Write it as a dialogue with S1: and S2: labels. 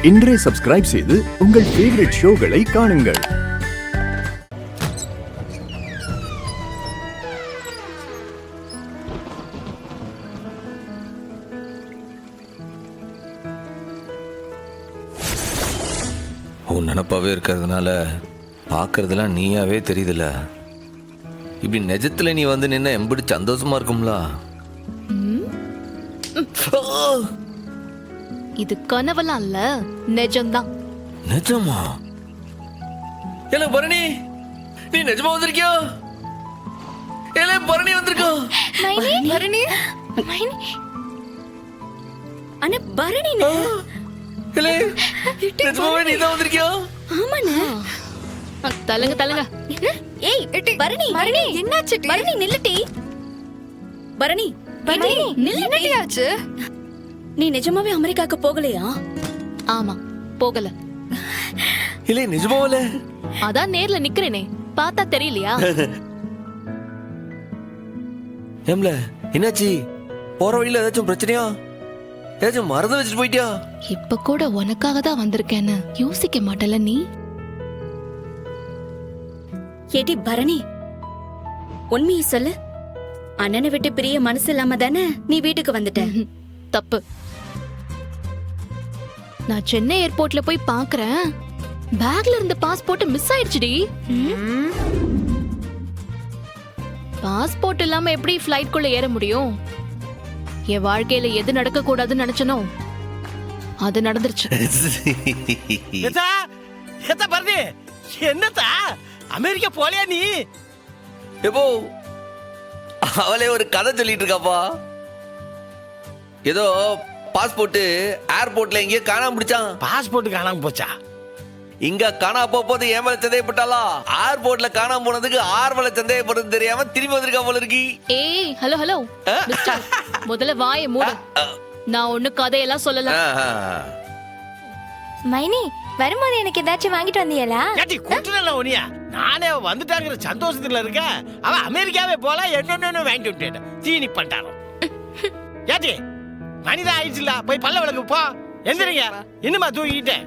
S1: இன்றே சப்ஸ்கிரைப் செய்து உங்கள் ஃபேவரட் ஷோகளை காணுங்கள்.
S2: உன் நினப்பாவே இருக்கிறதுனால பார்க்கறதுலாம் நீயாவே தெரியுதுல. இப்படி நிஜத்துல நீ வந்து நின்ன எம்படி சந்தோஷமா இருக்கும்ல.
S3: இது கனவெல்லாம் இல்ல, நிஜம்தான்.
S2: நிஜமா? ஏல பரணி, நீ நிஜமா வந்திருக்கியோ? ஏல பரணி வந்திருக்கோ?
S3: பரணி
S4: அண்ணா பரணி
S2: ஏல நிஜமாவே நீ தான் வந்திருக்கியோ?
S4: ஆமாண்ணா.
S3: தலங்க தலங்க.
S4: ஏய் பரணி பரணி என்னாச்சு? பரணி நில்லுடி. பரணி பரணி நில்லுடியாச்சு. நீ நிஜமாவே அமெரிக்காக்கு போகலையா?
S3: ஆமா, போகல.
S2: இல்ல நிஜமாவல?
S3: அதான் நேர்ல நிக்கிறேனே, பார்த்தா தெரியலையா?
S2: ஏம்ல என்னாச்சு? போற வழியில ஏதாச்சும் பிரச்சனையா? ஏதாச்சும் மறந்து வச்சுட்டு போயிட்டியா?
S3: இப்ப கூட உனக்காக தான் வந்திருக்கேன்னு யோசிக்க மாட்டல நீ?
S4: ஏடி பரணி, உண்மையை சொல்லு. அண்ணனை விட்டு பிரிய மனசு இல்லாம தானே நீ வீட்டுக்கு வந்துட்ட?
S3: தப்பு. நான் சென்னை ஏர்போர்ட்ல போய் பாக்குறேன், பேக்ல இருந்த பாஸ்போர்ட் மிஸ் ஆயிடுச்சுடி. பாஸ்போர்ட் இல்லாம எப்படி ஃப்ளைட் குள்ள ஏற முடியும்? என் வாழ்க்கையில எது நடக்க கூடாதுன்னு நினைச்சனோ அது நடந்துருச்சு.
S5: என்னத்தா அமெரிக்கா போலையா நீ?
S2: எப்போ அவளே ஒரு கதை சொல்லிட்டு இருக்காப்பா. ஏதோ பாஸ்போர்ட் ஏர்போர்ட்ல எங்கேயோ காணாம பிடிச்சான்.
S5: பாஸ்போர்ட் காணாம போச்சா?
S2: இங்க காணா போது ஏன் மேல சந்தேகப்பட்டாலா? ஏர்போர்ட்ல காணாம போனதுக்கு ஆர்வல சந்தேகப்படுறது தெரியாம திரும்பி வந்திருக்கா போல இருக்கு.
S3: ஏய் ஹலோ ஹலோ மிஸ்டர், முதல்ல வாயை மூடு. நான் ஒண்ணு கதையெல்லாம் சொல்லல.
S6: மைனி, வரும்போது எனக்கு ஏதாச்சும் வாங்கிட்டு வந்தீங்களா?
S5: ஏட்டி கூட்டல உனியா? நானே வந்துட்டாங்கிற சந்தோஷத்துல இருக்க. அவ அமெரிக்காவே போல என்னொன்னு வாங்கிட்டு விட்டேன். தீனி பண்ணிட்டாரோ. ஏட்டி மனிதா ஆயிடுச்சுல, போய் பல்ல விளக்கு போ. எந்திரிங்க, இன்னுமா தூங்கிட்டேன்.